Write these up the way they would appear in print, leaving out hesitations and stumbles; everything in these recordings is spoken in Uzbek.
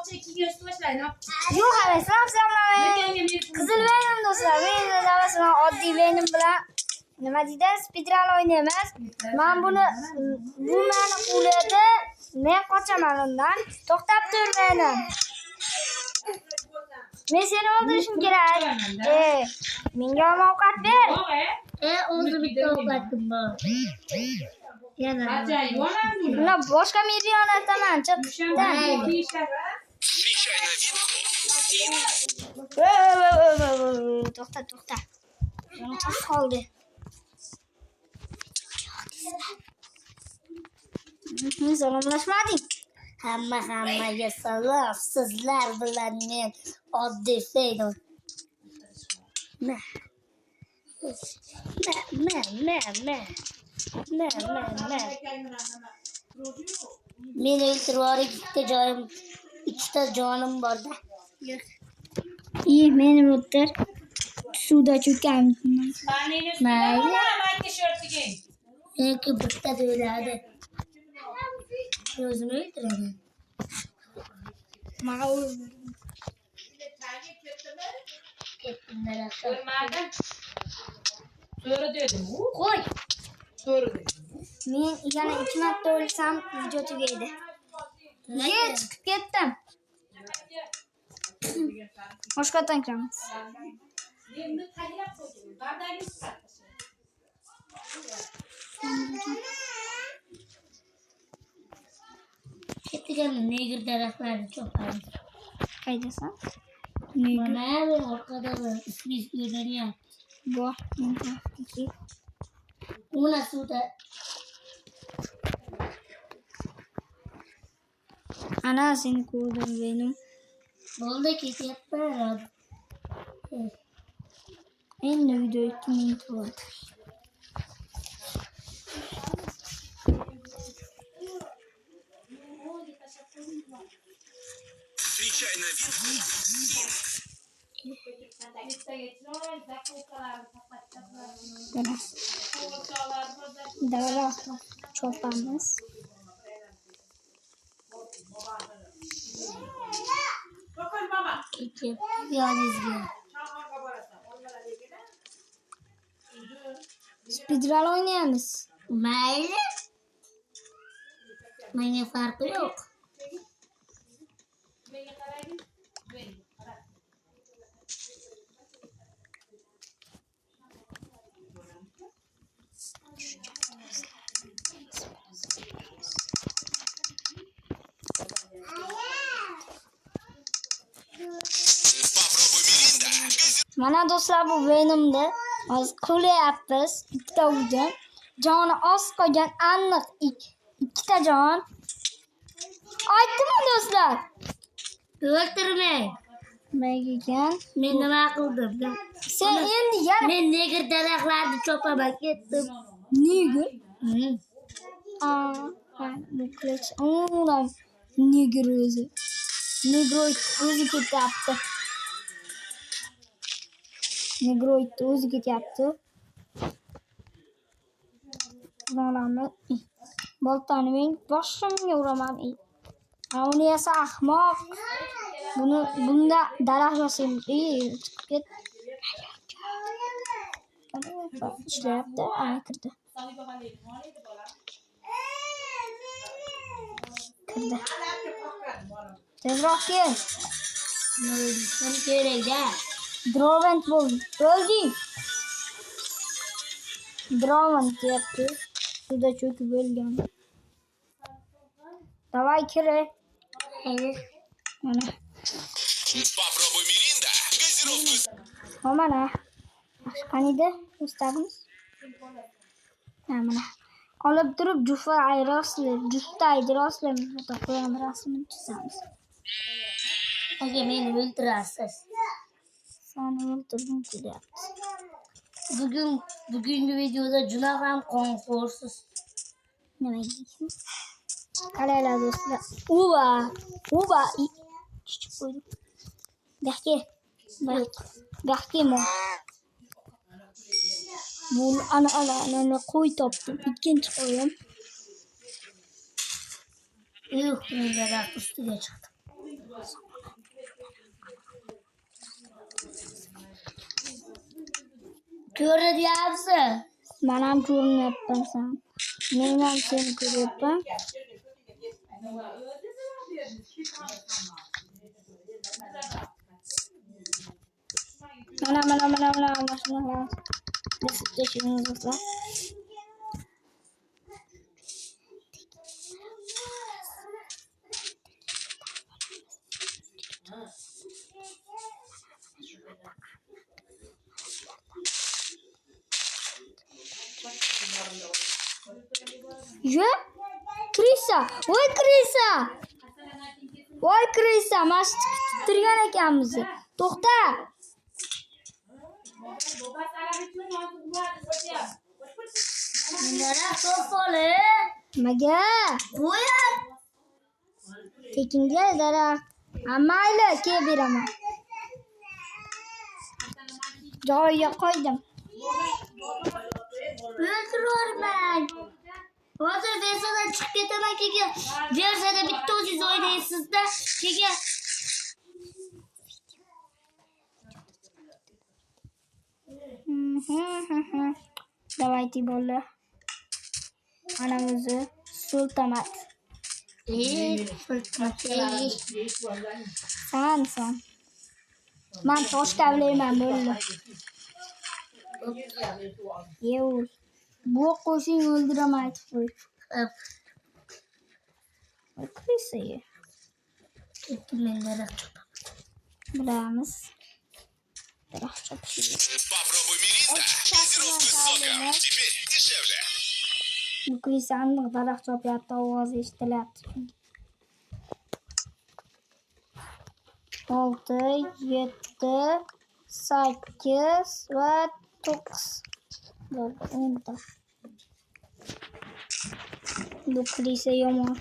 Okçu 2'ye üstü başlayın. Yo'q, assalom. Qizil venim do'stlar. Men navasiman oddiy venim bilan nima deydi? Speedrun o'ynaymiz. Men buni bu meni quvladi. Men qochaman undan. To'xtab tur meni. Men seni o'ldirishim kerak. Menga ovqat ber. O'zi bitta ovqatim bor. Yana Buni boshqa million aytaman. Chiqdan. To'xta. To'xta qoldi. Salomlashmading. Hammaga salom. Sizlar bilan men oddiy feydon. Meni o'ltirib ikkita jonim borda. Meni o'tir. Suvda cho'kam. Mayli. Meniki bitta o'yladi. O'zini o'ltiradi. So'ra dedim. Qo'y. So'ra dedim. Men yana 2 marta o'lsam video tugaydi. Chiqib ketdim. Boshqatdan kiramiz. Endi taylab qo'ydim. Bardagi Ketigan negr daraxtlarni cho'qamiz. Qaydasan? Mana bu orqada ismi ko'rinyapti. Bor. Una suvda. Ana seni ko'rdim benim. Bo'ldi ketyapman. Endi video 2 minut bo'ldi. Встречай новинку. Daraxt chopamiz. Yolg'izga. Speedrun o'ynaymiz. Mayli. Menga farqi yo'q. Mana do'stlar bu Venom'da hozir qo'layapmiz. Ikkita urdim. Joni oz qolgan aniq ikkita jon. Aytdimmi do'stlar? O'ltirmang. Nimaga ekan? Men nima qildim? Sen endi yana Men negr daraxtlarni chopaman ketdim. negr? Bu qilich. Undan negr o'zi. Negroid o'zi ketyapti. Negroid o'zi ketyapti. Bolani boltani men boshimga uraman. Uni esa ahmoq. Bunda daraxt yasayim. Chiqib ket. Ishlayapti. Ana kirdi. Tezroq kel. Sen kerak-da. Drovent bo'ldi. O'lding. Drovent deyapti. Suvda cho'kib o'lgan. Давай kira. Mana. Попробуй Миринда. Газировку. Mana. Qanida do'stlarimiz? Mana. Olib turib jufa ayroslar, justa ayroslar foto qo'yamiz, rasmini chizamiz. Aka meni o'ltirasiz. Seni o'ltirdim kelyapti. Bugungi videoda juda ham qonxo'rsiz. Nima deysiz? Qaranglar do'stlar. Uva. Kichik qo'ydim. Gahki mo. Bu ana qo'y topdim. Ikkinchi qo'yim. Daraxt ustiga chiqdim. Ko'ryapsiz. Men ham ko'rinyapman sen. Men ham seni ko'ryapman. Mana mashina. Nasib tekshiramiz do'stlar. Yo, Krisa, voy Krisa. Voy Krisa, mashq turgan ekanmiz. To'xta. Nima to'poli? Nimaga? Qo'yar. Tekinga daraxt. Mayli, kelib beraman. Joyiga qo'ydim. O'tirorman. Hozir versadan chiqib ketaman keyin. Versada bitta o'zingiz o'ynaysizda, keyin Давайте bo'ldi. Ana o'zi sultamat. San. Men tosh kavlayman bo'ldi. Yevul. Bu qo'shing o'ldiraman aytib qo'y. Krisa. Bilamiz. Daraxt chopish. Попробуй Миринда. Газировка с соком. Теперь дешевле. Bu Krisani daraxt chopyapti, ovozi eshitilyapti. 6, 7, 8 va 9. Bo'ldi, 10 ta. Bu Krisa yomon.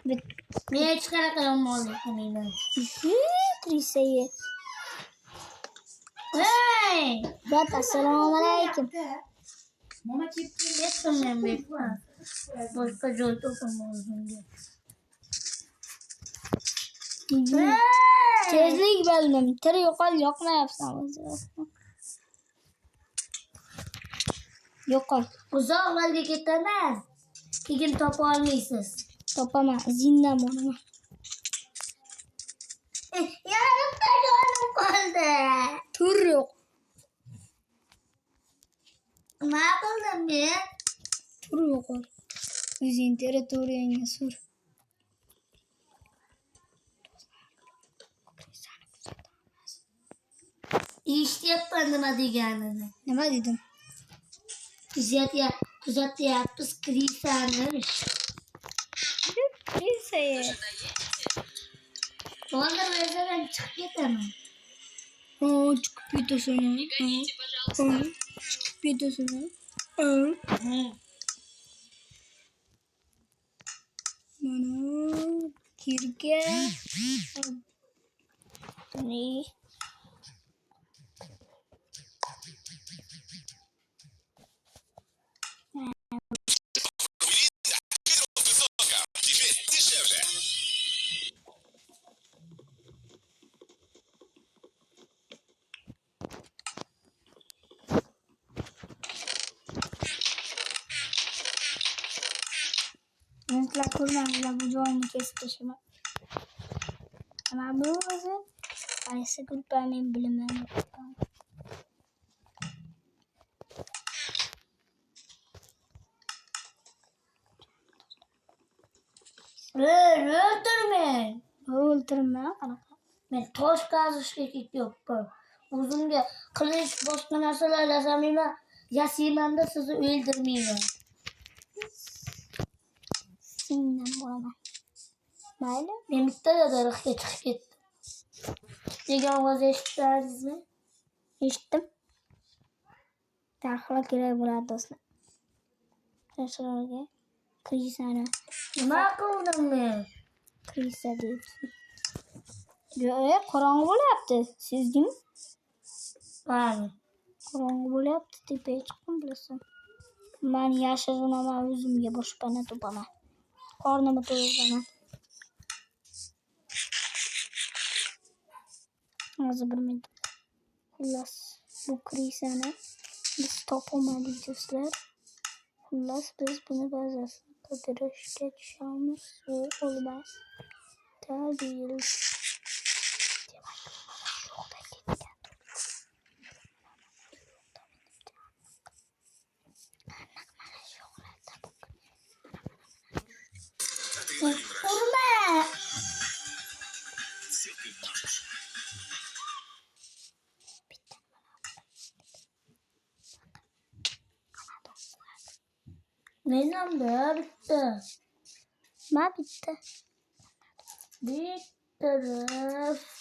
men hech qanaqa yomonlik qilmayman. Krisa. Hey! Bat assalomu alaykum. Ketdim men bekman. Boshqa joy topaman o'zimga. Tezlik bildim. Tiri yo'qol yoqmayapsan o'zi. Yo'qol. Uzoqlarga ketaman. Keyin topa olmaysiz. Topaman. Zindan bo'laman. Yarimta jonim qoldi. Tur yo'q. Nima qildim men? Tur yo'qol. O'zing territoriyangga sur. Eshityapman nima deganini. Nima dedim? Kuzatyapmiz Krisani. Krisa. Hozir versadan chiqib ketaman. Chiqib ketasan. Chiqib ketasan. Mana kirga. Ni. Газировка с соком. Теперь дешевле. Do'stlar ko'rmanglar, bu joyini kesib tashlaman. Mana bu o'zi qaysi gulpa men bilmayman. O'ltirma qanaqa. Men tosh qazishga ketyapman. O'zimga qilich boshqa narsalar yasaymanda sizni o'ldirmayman. Sendan bo'laman. Mayli. Men bitta daraxtga chiqib ketdim. Degan ovoz eshitdingizmi? Eshitdim. Darhol kerak bo'ladi do'stlar. Tashlariga Krisani. Nima qildim men? Krisa deydi. Yo'q, qorong'i bo'lyapti. Sezdingmi? Mana. Qorong'i bo'lyapti, tepaga chiqdim bilasan. Men yashirinaman, o'zimga boshpana topaman. Qornimni to'ldiraman. Hozir bir minut. Xullas, bu krisani biz topolmadik do'stlar. Xullas biz buni bazasini qidirishga tushamiz. U olmaz. Tabiiy. Urma. Benim de bitti. Ma bitti. Bitti.